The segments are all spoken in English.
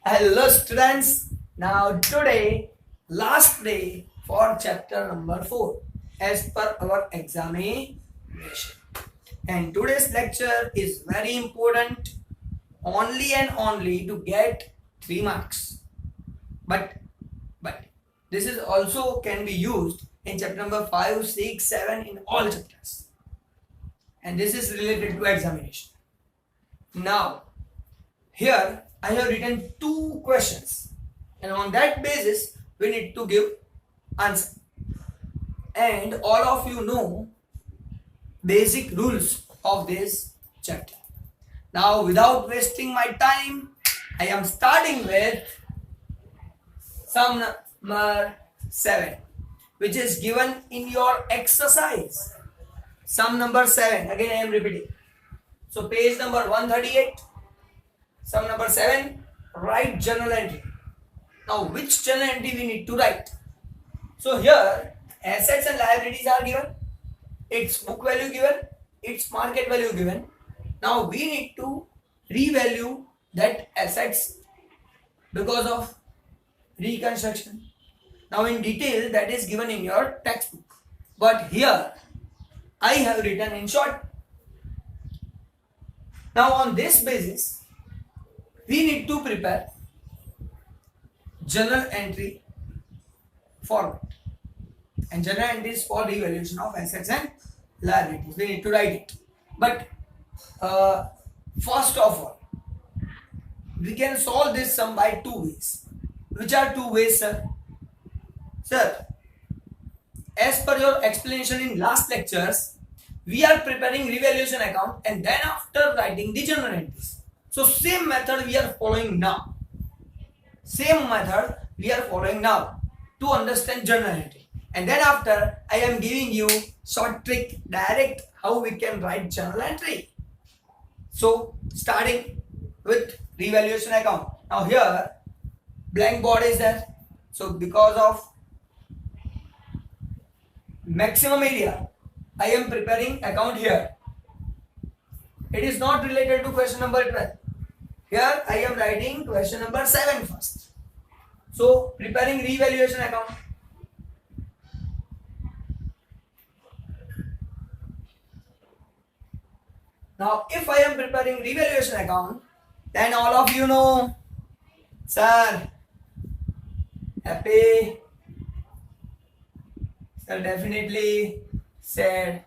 Hello students. Now today last day for chapter number 4 as per our examination. And today's lecture is very important only and only to get 3 marks. But this is also can be used in chapter number 5, 6, 7 in all chapters. And this is related to examination. Now here I have written 2 questions, and on that basis we need to give answer. And all of you know basic rules of this chapter. Now without wasting my time, I am starting with sum number 7, which is given in your exercise. Sum number 7, again I am repeating. So page number 138. Sum number 7, write journal entry. Now, which journal entry we need to write? So here, assets and liabilities are given, its book value given, its market value given. Now, we need to revalue that assets because of reconstruction. Now, in detail, that is given in your textbook. But here, I have written in short. Now, on this basis, we need to prepare journal entry format, and journal entries for revaluation of assets and liabilities. We need to write it. But first of all, we can solve this sum by 2 ways. Which are 2 ways, sir? Sir, as per your explanation in last lectures, we are preparing revaluation account and then after writing the journal entries. So same method we are following now. To understand journal entry. And then after I am giving you short trick direct how we can write journal entry. So starting with revaluation account. Now here blank board is there. So because of maximum area, I am preparing account here. It is not related to question number 12. Here I am writing question number 7 first. So preparing revaluation account. Now if I am preparing revaluation account, then all of you know, sir, happy, sir, definitely sad.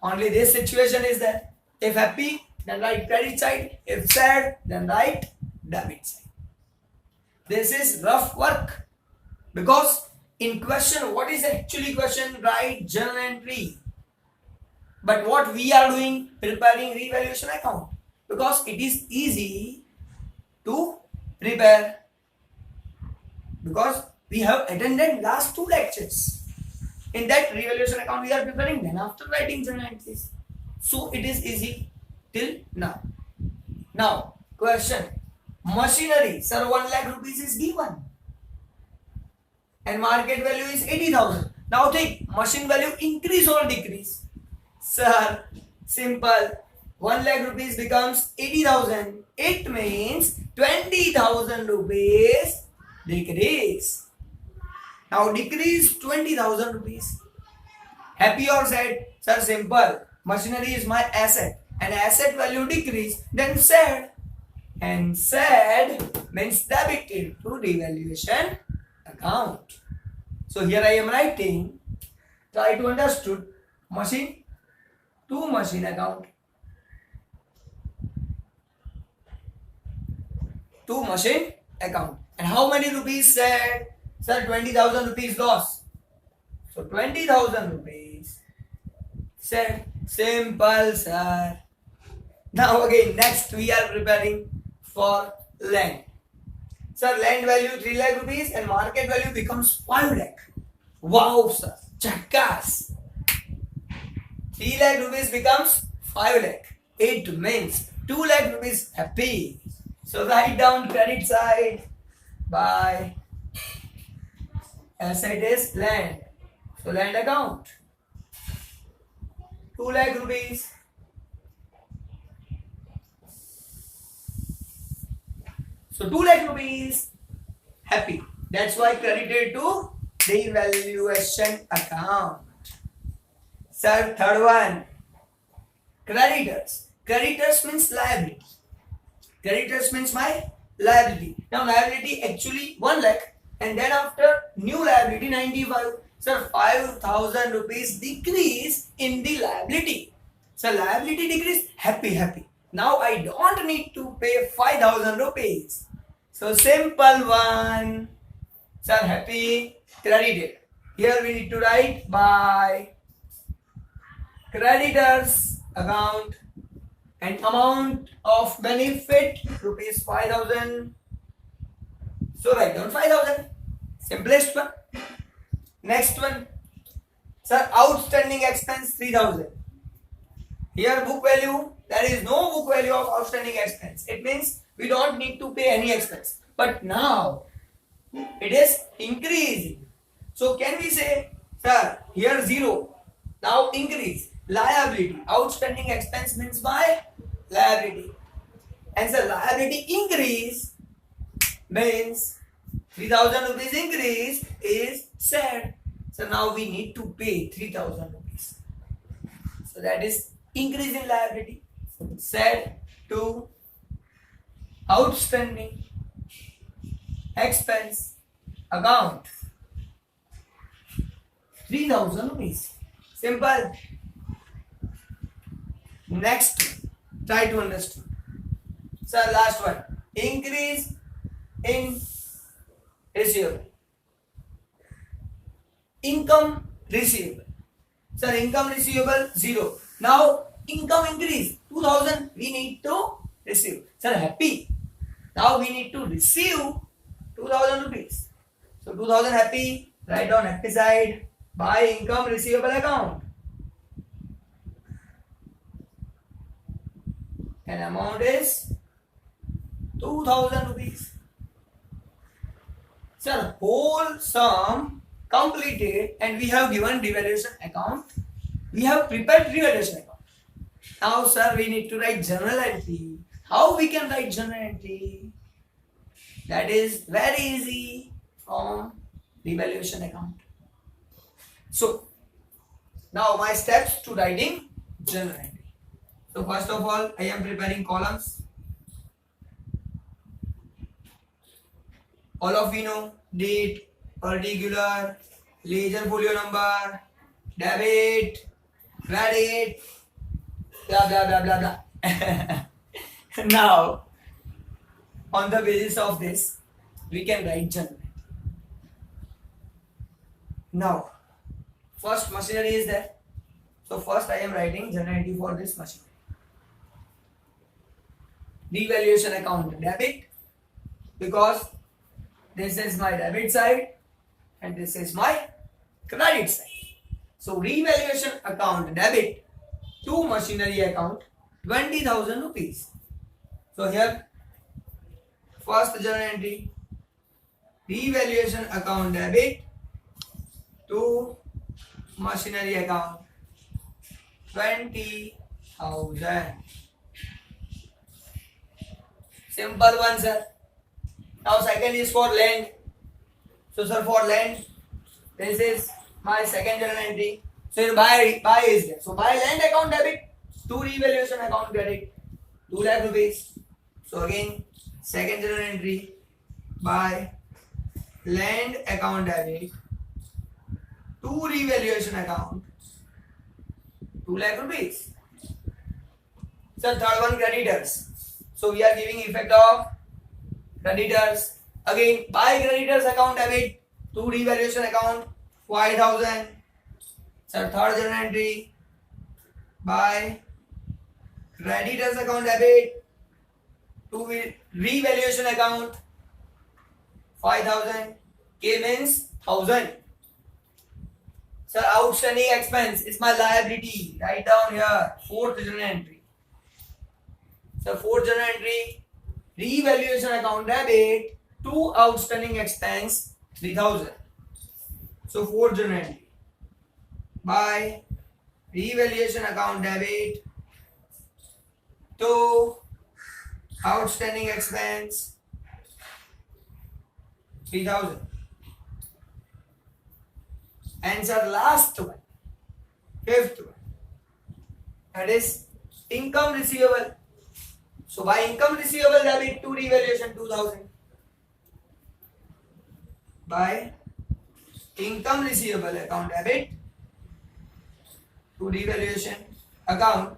Only this situation is there. If happy, then write credit side. If sad, then write debit side. This is rough work because in question, what is actually question? Write journal entry. But what we are doing, preparing revaluation account, because it is easy to prepare because we have attended last 2 lectures. In that revaluation account we are preparing, then after writing journal entries. So it is easy till now. Now question, machinery, sir, 1 lakh rupees is given and market value is 80,000. Now think, machine value increase or decrease? Sir, simple. 1 lakh rupees becomes 80,000. It means 20,000 rupees decrease. Now decrease 20,000 rupees. Happy or sad? Sir, simple. Machinery is my asset and asset value decrease, then sad. And sad means debited to revaluation account. So here I am writing, try to understood machine to machine account. To machine account. And how many rupees sad? Sir, 20,000 rupees loss. So 20,000 rupees sad. Simple, sir. Now again, next we are preparing for land. Sir, land value 3 lakh rupees and market value becomes 5 lakh. Wow, sir. Jackass. 3 lakh rupees becomes 5 lakh. It means 2 lakh rupees happy. So write down credit side by asset is land. So land account. 2 lakh rupees. So 2 lakh rupees. Happy. That's why credited to revaluation account. Sir, third one. Creditors. Creditors means liability. Creditors means my liability. Now liability actually 1 lakh, and then after new liability 95. Sir, 5,000 rupees decrease in the liability. So liability decrease, happy. Now I don't need to pay 5,000 rupees. So simple one. Sir, happy, credited. Here we need to write by creditors account and amount of benefit rupees 5,000. So write down 5,000. Simplest one. Next one. Sir, outstanding expense 3,000. Here book value, there is no book value of outstanding expense. It means we don't need to pay any expense. But now it is increasing. So can we say, sir, here 0. Now increase. Liability. Outstanding expense means by liability. And the liability increase means 3,000 rupees increase is said. So now we need to pay 3,000 rupees. So that is increase in liability. Said to outstanding expense account 3,000 rupees. Simple. Next, try to understand. Sir, last one. Increase in receivable. Income receivable. Sir, income receivable 0. Now income increase 2,000. We need to receive. Sir, happy. Now we need to receive 2,000 rupees. So 2,000 happy. Write down happy side by income receivable account. And amount is 2,000 rupees. Sir, whole sum completed and we have given revaluation account. We have prepared revaluation account. Now, sir, we need to write journal entry. How we can write journal entry? That is very easy from revaluation account. So, now my steps to writing journal entry. So first of all, I am preparing columns. All of you know date, particular, ledger folio number, debit, credit, blah blah blah blah blah. Now, on the basis of this, we can write journal. Now, first machinery is there. So first I am writing journal entry for this machinery. Revaluation account debit, because this is my debit side and this is my credit side. So revaluation account debit to machinery account 20,000 rupees. So here first journal entry, revaluation account debit to machinery account 20,000. Simple one, sir. Now second is for land. So sir, for land, this is my second journal entry. So buy is there. So buy land account debit to revaluation account credit 2 lakh rupees. So again, second journal entry, buy land account debit to revaluation account 2 lakh rupees. So third one, creditors. So we are giving effect of creditors. Again, buy creditors account debit to revaluation account 5,000. So third journal entry, buy creditors account debit to revaluation account 5,000. K means 1,000. Sir, outstanding expense is my liability. Write down here, fourth journal entry. So fourth journal entry, revaluation account debit to outstanding expense 3,000. So fourth journal entry, by revaluation account debit to outstanding expense 3,000. And sir, last one, fifth one, that is income receivable. So by income receivable debit to revaluation 2,000. By income receivable account debit to revaluation account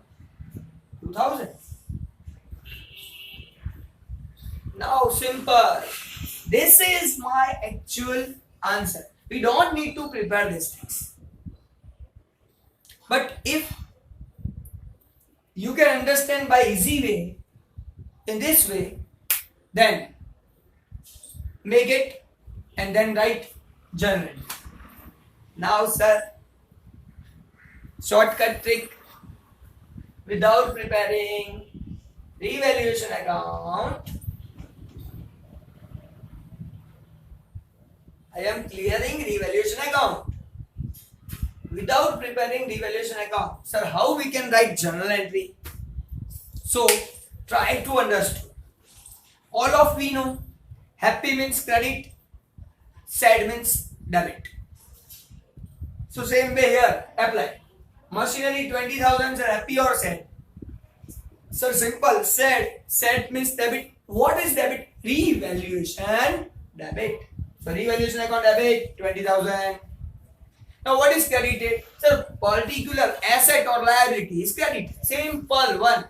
2,000. Now simple. This is my actual answer. We don't need to prepare these things. But if you can understand by easy way, in this way, then make it and then write journal entry. Now sir, shortcut trick, without preparing revaluation account, I am clearing revaluation account. Without preparing revaluation account, sir, how we can write journal entry? So try to understand. All of we know happy means credit, sad means debit. So same way here, apply. Machinery 20,000 are happy or sad? So simple, sad. Sad means debit. What is debit? Revaluation debit. So revaluation account debit 20,000. Now what is credited? So particular asset or liability is credited. Simple one.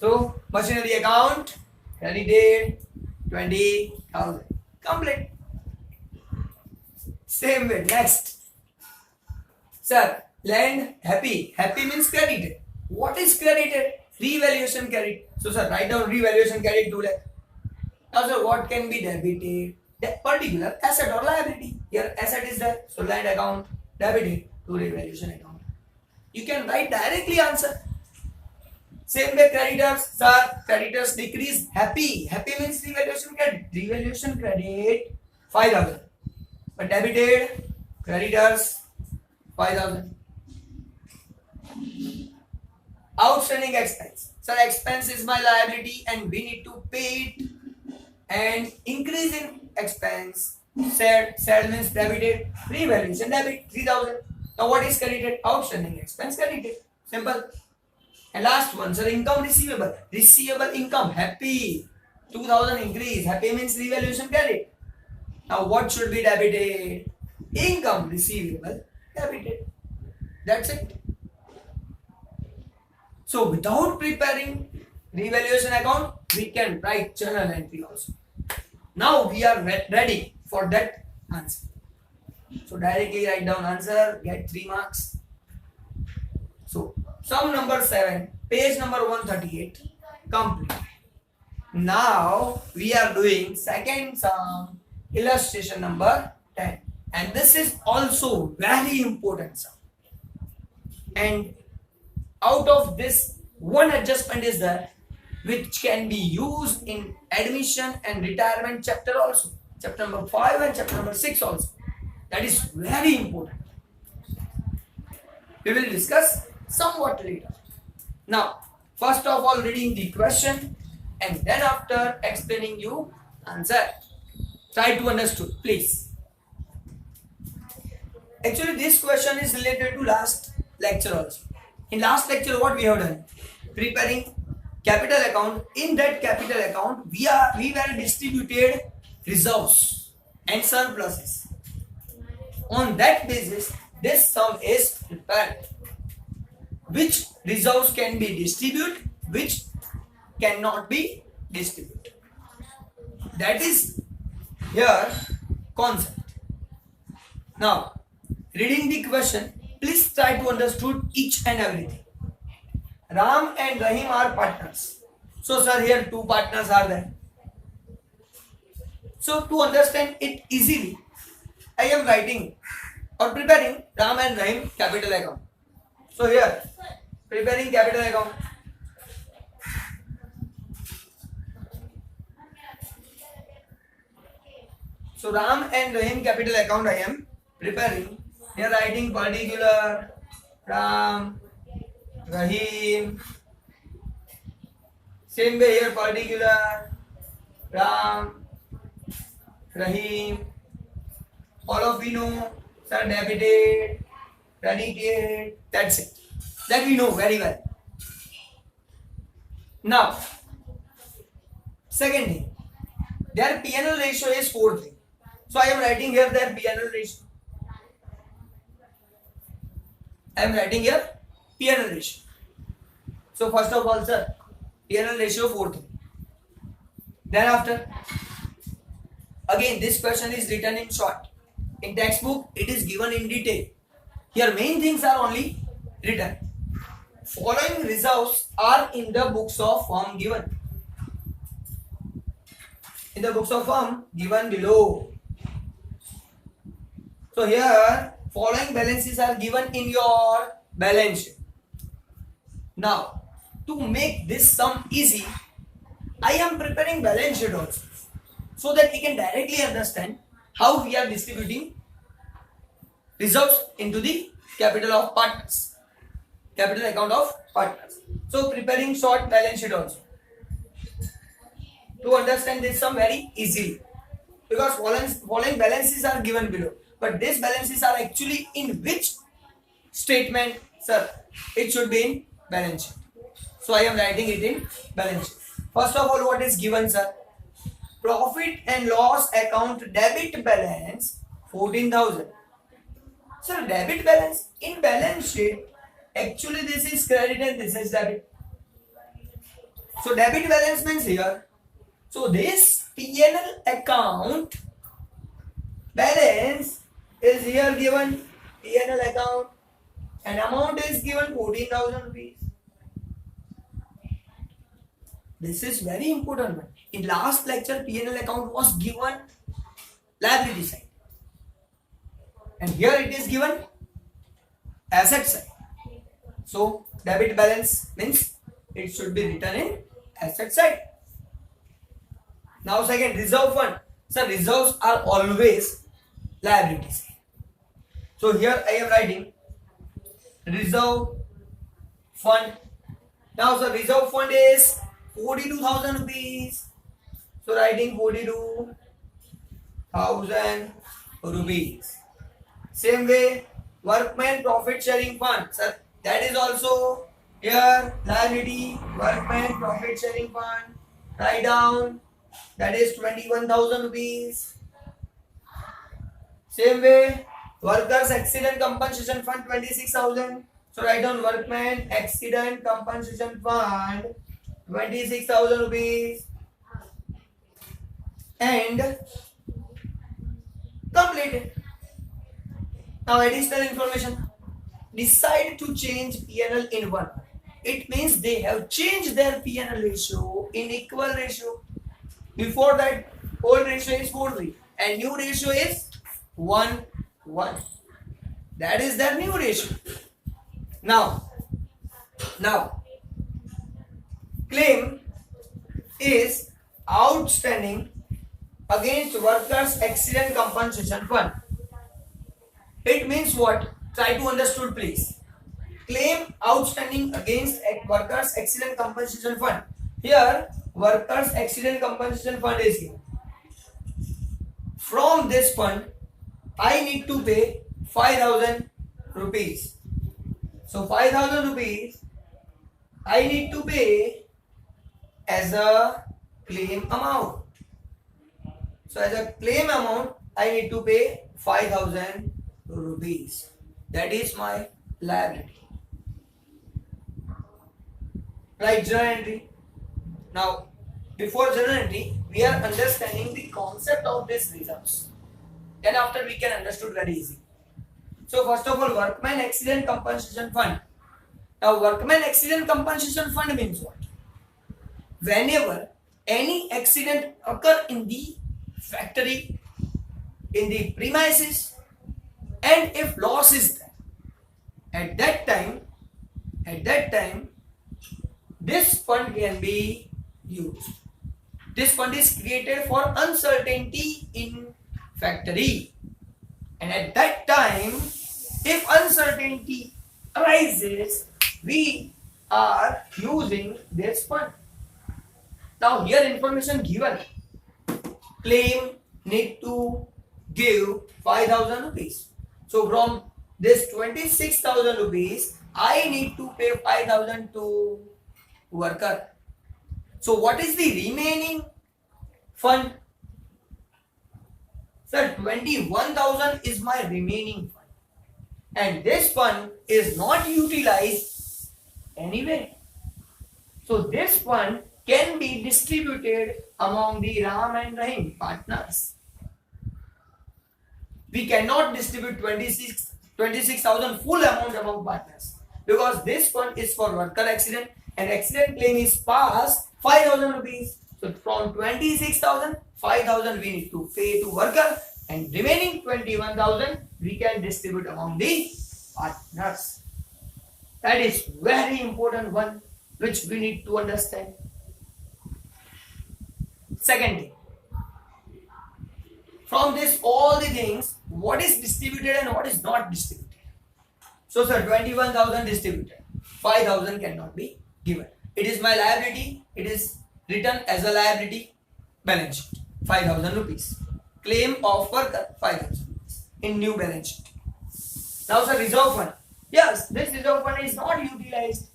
So machinery account credited 20,000. Complete. Same way. Next. Sir, land happy. Happy means credited. What is credited? Revaluation credit. So sir, write down revaluation credit 2 lakh. Now sir, what can be debited? That particular asset or liability. Here asset is there. So land account debited to revaluation account. You can write directly answer. Same way creditors. Sir, creditors decrease. Happy. Happy means revaluation credit. Revaluation credit 5,000. But debited creditors 5,000. Outstanding expense. Sir, expense is my liability and we need to pay it. And increase in expense. Sad means debited. Revaluation debit 3,000. Now what is credited? Outstanding expense credited. Simple. And last one, sir, income receivable. Receivable income. Happy. 2,000 increase. Happy means revaluation credit. Now what should be debited? Income receivable debited. That's it. So without preparing revaluation account, we can write journal entry also. Now we are ready for that answer. So directly write down answer, get 3 marks. So sum number 7, page number 138, complete. Now we are doing second sum, illustration number 10. And this is also very important sum. And out of this, one adjustment is there which can be used in admission and retirement chapter also. Chapter number 5 and chapter number 6 also. That is very important. We will discuss somewhat later. Now, first of all, reading the question and then after explaining you answer. Try to understand, please. Actually, this question is related to last lecture also. In last lecture, what we have done? Preparing capital account. In that capital account, we were distributed reserves and surpluses. On that basis, this sum is prepared. Which reserves can be distributed, which cannot be distributed. That is here concept. Now, reading the question, please try to understand each and everything. Ram and Rahim are partners. So sir, here 2 partners are there. So to understand it easily, I am writing or preparing Ram and Rahim capital account. So here, preparing capital account. So Ram and Rahim capital account I am preparing. Here writing particular Ram, Rahim. Same way here particular Ram, Rahim. All of we know, sir, debited, credited, that's it. That we know very well. Now, second thing, their P&L ratio is 4:3. So I am writing here their P&L ratio. I am writing here P&L ratio. So first of all, sir, P&L ratio 4:3. Then after, again this question is written in short. In textbook, it is given in detail. Here main things are only written. Following reserves are in the books of firm given. In the books of firm given below. So here following balances are given in your balance sheet. Now to make this sum easy, I am preparing balance sheet also, so that we can directly understand how we are distributing reserves into the capital of partners, capital account of partners. So preparing short balance sheet also to understand this sum very easily, because following balances are given below, but these balances are actually in which statement, sir? It should be in balance sheet. So I am writing it in balance sheet. First of all, what is given, sir? Profit and loss account debit balance 14,000. Sir, debit balance in balance sheet, actually this is credit and this is debit. So debit balance means here. So this P&L account balance is here given, P&L account, and amount is given 14,000 rupees. This is very important one. In last lecture, P&L account was given liability side, and here it is given asset side. So debit balance means it should be written in asset side. Now second, reserve fund. So reserves are always liability side. So here I am writing reserve fund. Now the reserve fund is 42,000 rupees. So writing 42,000 rupees. Same way, workman profit sharing fund. Sir, that is also here liability, workman profit sharing fund. Write down, that is 21,000 rupees. Same way, workers accident compensation fund 26,000. So write down workman accident compensation fund 26,000 rupees. And completed. Now additional information. Decide to change P&L in one. It means they have changed their P&L ratio in equal ratio. Before that, old ratio is 4:3 and new ratio is 1:1. That is their new ratio. Now claim is outstanding against workers accident compensation fund. It means what? Try to understood please. Claim outstanding against workers accident compensation fund. Here workers accident compensation fund is given. From this fund I need to pay 5,000 rupees. So 5,000 rupees I need to pay as a claim amount. So as a claim amount I need to pay 5,000 rupees. That is my liability. Right, journal entry. Now before journal entry we are understanding the concept of these reserves. Then after we can understood very easy. So first of all, workman accident compensation fund. Now workman accident compensation fund means what? Whenever any accident occur in the factory, in the premises, and if loss is there, at that time this fund can be used. This fund is created for uncertainty in factory, and at that time if uncertainty arises we are using this fund. Now here information given, claim need to give 5,000 rupees. So from this 26,000 rupees, I need to pay 5,000 to worker. So what is the remaining fund? Sir, 21,000 is my remaining fund. And this fund is not utilized anyway. So this fund can be distributed among the Ram and Rahim partners. We cannot distribute 26,000 full amount among partners because this fund is for worker accident and accident claim is past 5,000 rupees. So from 26,000, 5,000 we need to pay to worker and remaining 21,000 we can distribute among the partners. That is very important one which we need to understand. Second thing, from this all the things, what is distributed and what is not distributed. So sir, 21,000 distributed, 5,000 cannot be given. It is my liability, it is written as a liability, balance sheet, 5,000 rupees. Claim of worker, 5,000 rupees in new balance sheet. Now sir, reserve fund. Yes, this reserve fund is not utilized.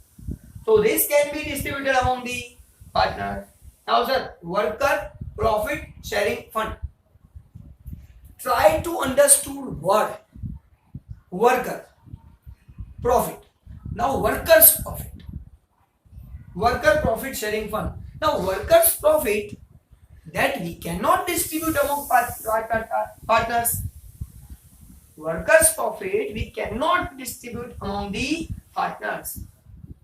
So this can be distributed among the partners. Now sir, worker profit sharing fund. Try to understand what worker profit. Now workers profit. Worker profit sharing fund. Now workers profit that we cannot distribute among partners. Workers profit we cannot distribute among the partners.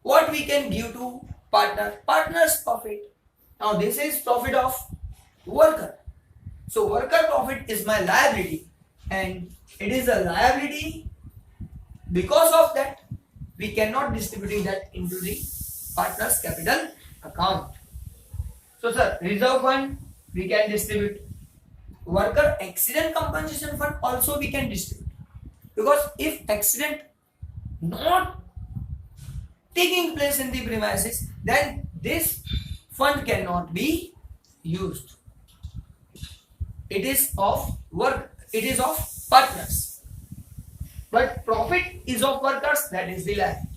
What we can give to partner? Partners profit. Now this is profit of worker. So worker profit is my liability and it is a liability. Because of that we cannot distribute that into the partner's capital account. So sir, reserve fund we can distribute. Worker accident compensation fund also we can distribute. Because if accident not taking place in the premises, then this fund cannot be used. It is of work, it is of partners. But profit is of workers, that is the liability.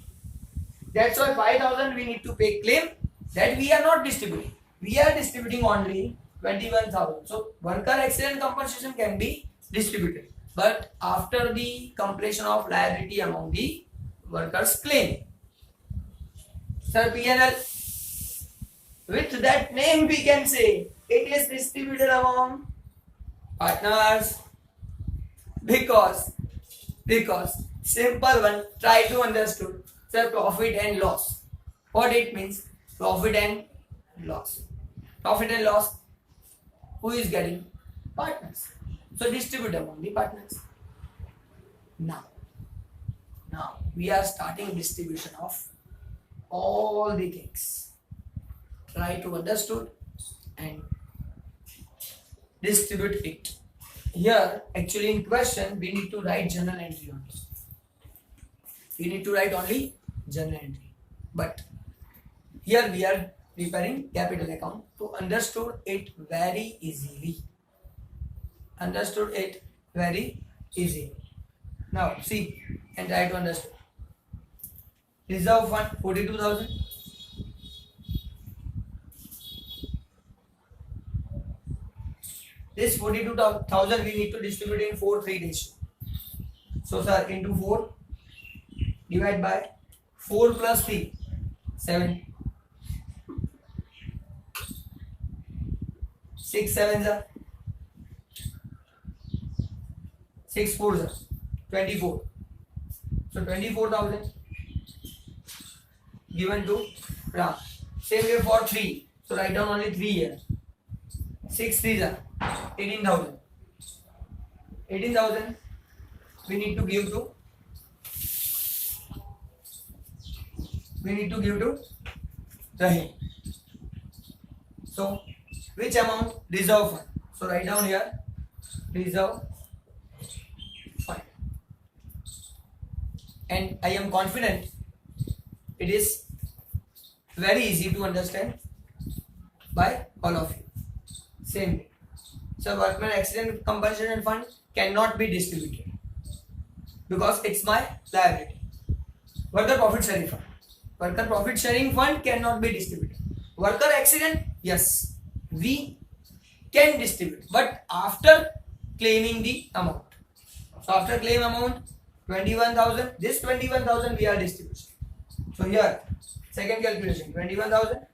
That's why 5,000 we need to pay claim that we are not distributing. We are distributing only 21,000. So worker accident compensation can be distributed. But after the completion of liability among the workers claim. Sir, P&L. With that name we can say it is distributed among partners because simple one, try to understand. Sir, profit and loss. What it means? Profit and loss. Profit and loss. Who is getting? Partners. So distribute among the partners. Now we are starting distribution of all the things. Try to understand and distribute it. Here, actually in question, we need to write journal entry only. We need to write only journal entry. But here we are preparing capital account to understand it very easily. Understood it very easily. Now see and try to understand. Reserve fund 42,000. This 42,000 we need to distribute in 4:3 ratio. So sir, into 4 divide by 4 plus 3 7. 6 7s are 6 4s are 24. So 24,000 given to Ram. Same way for 3. So write down only 3 here. 6 3s are 18,000. 18,000 we need to give to Rahim. So which amount? Reserve fund. So write down here reserve fund. And I am confident it is very easy to understand by all of you. Same way. So workman accident compensation fund cannot be distributed because it's my liability. Worker profit sharing fund. Worker profit sharing fund cannot be distributed. Worker accident, yes, we can distribute, but after claiming the amount. So after claim amount 21,000, this 21,000 we are distributing. So here second calculation, 21,000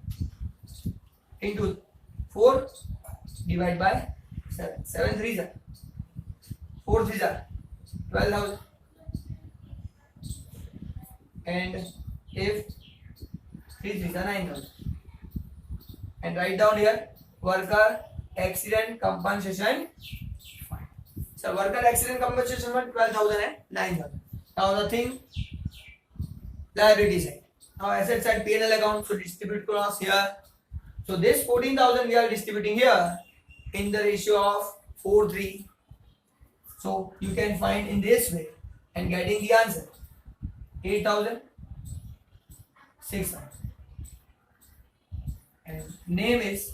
into 4 divided by 7. 7 3s are 4 3s are 12,000. And if 3 3s are 9,000. And write down here worker accident compensation fund. So worker accident compensation fund 12,000 and 9,000. Now the thing liability side. Now asset side P&L account, so distribute across here. So this 14,000 we are distributing here in the ratio of 4:3. So you can find in this way and getting the answer 8,000, 6,000. And name is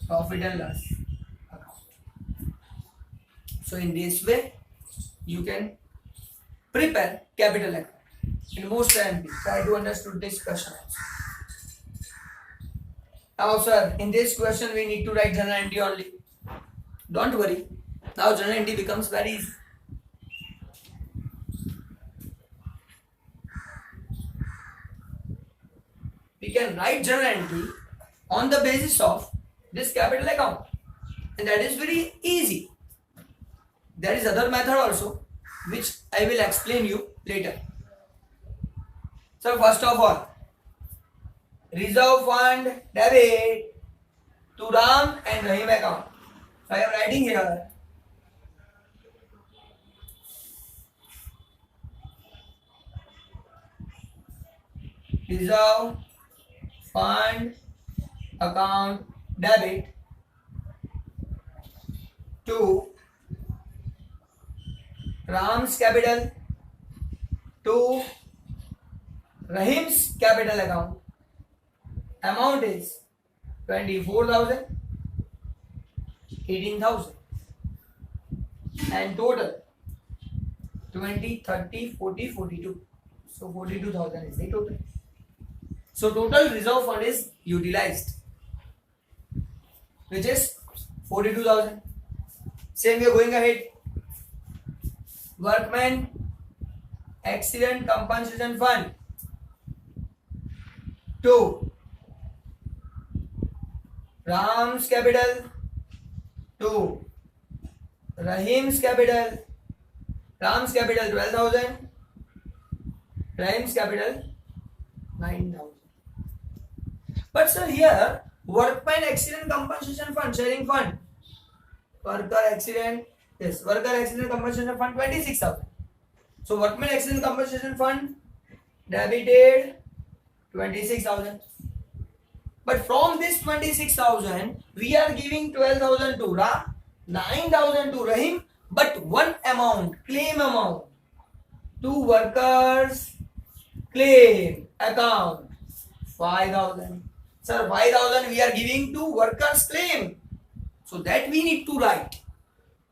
profit and loss account. So in this way you can prepare capital account. In most time try to understand this question also. Now sir, in this question we need to write journal entry only. Don't worry, now journal entry becomes very easy. We can write journal entry on the basis of this capital account, and that is very easy. There is other method also which I will explain you later. So first of all, reserve fund debit to Ram and Rahim account. So I am writing here reserve fund account debit to Ram's capital to Rahim's capital account. Amount is 24,000, 18,000, and total 20, 30, 40, 42. So 42,000 is the total. So total reserve fund is utilized, which is 42,000. Same we are going ahead. Workman accident compensation fund to Ram's capital to Rahim's capital. Ram's capital 12,000, Rahim's capital 9,000. But sir, here workman accident compensation fund sharing fund, worker accident, yes, worker accident compensation fund 26,000. So workman accident compensation fund debited 26,000. But from this 26,000, we are giving 12,000 to Ram, 9,000 to Rahim, but one amount, claim amount, to workers claim account 5,000. Sir, 5,000 we are giving to workers claim. So that we need to write.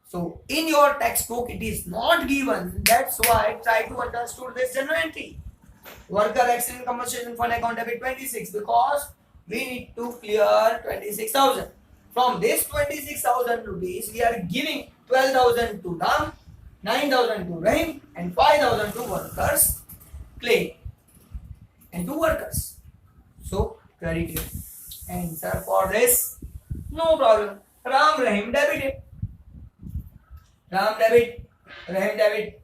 So in your textbook it is not given. That's why try to understand this journal entry. Worker accident compensation fund account debit 26 because we need to clear 26,000. From this 26,000 rupees we are giving 12,000 to Ram, 9,000 to Rahim, and 5,000 to workers claim and to workers. So credit here. Answer for this, no problem. Ram Rahim debited. Ram debit, Rahim debit.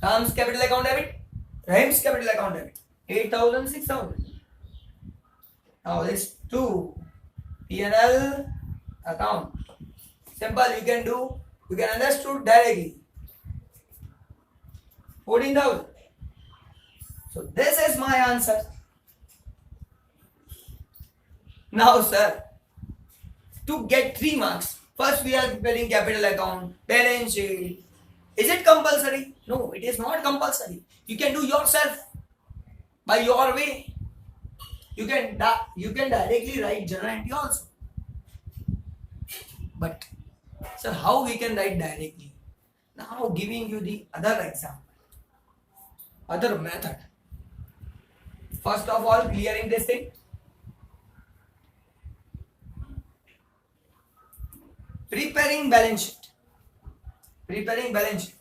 Ram's capital account debit, Rahim's capital account debit. 8,000, 6,000. Now this 2 P&L account. Simple, you can do, you can understood directly. 14,000. So this is my answer. Now sir, to get 3 marks, first we are preparing capital account, balance sheet. Is it compulsory? No, it is not compulsory. You can do yourself by your way. You can directly write journal entry also. But So how we can write directly? Now giving you the other example, other method. First of all, clearing this thing. Preparing balance sheet. Preparing balance sheet.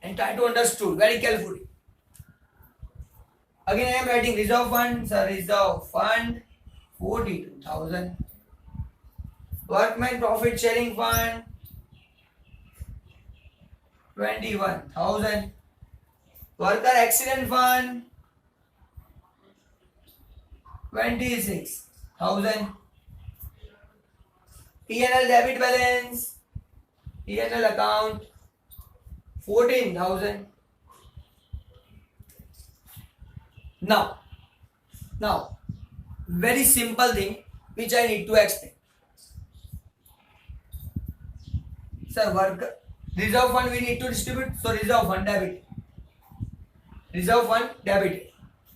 And try to understand very carefully. Again, I am writing reserve fund. So reserve fund 42,000. Workman profit sharing fund 21,000. Worker accident fund 26,000. P&L debit balance, P&L account 14,000. Now, very simple thing which I need to explain. Sir, work reserve fund we need to distribute. So reserve fund debit. Reserve fund debit.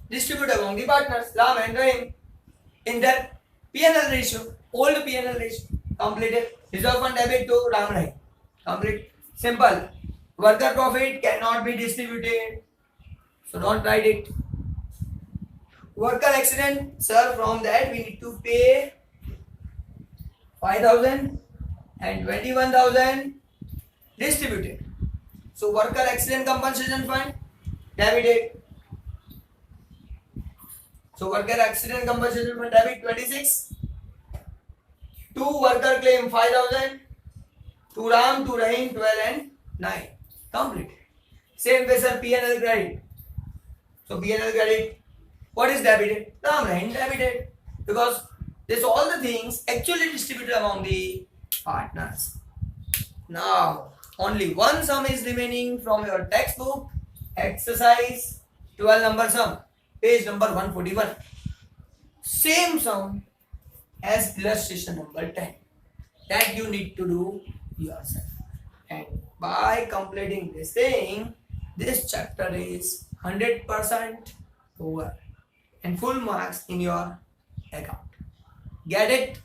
Distribute among the partners. Ram and Rahim in their P&L ratio. Old P&L ratio. Completed. Reserve fund debit to Ram Rahim. Complete. Simple. Worker profit cannot be distributed. So don't write it. Worker accident. Sir, from that we need to pay 5,000 and 21,000 distributed. So worker accident compensation fund debited. So worker accident compensation fund debit 26. To worker claim 5,000. To Ram, to Rahim 12 and 9. Complete. Same way sir, P&L credit. So P&L credit. What is debited? Ram, Rahim debited. Because this all the things actually distributed among the partners. Now only one sum is remaining from your textbook. Exercise 12 number sum. Page number 141. Same sum as illustration number 10. That you need to do yourself. And by completing this thing, this chapter is 100% over. And full marks in your account. Get it?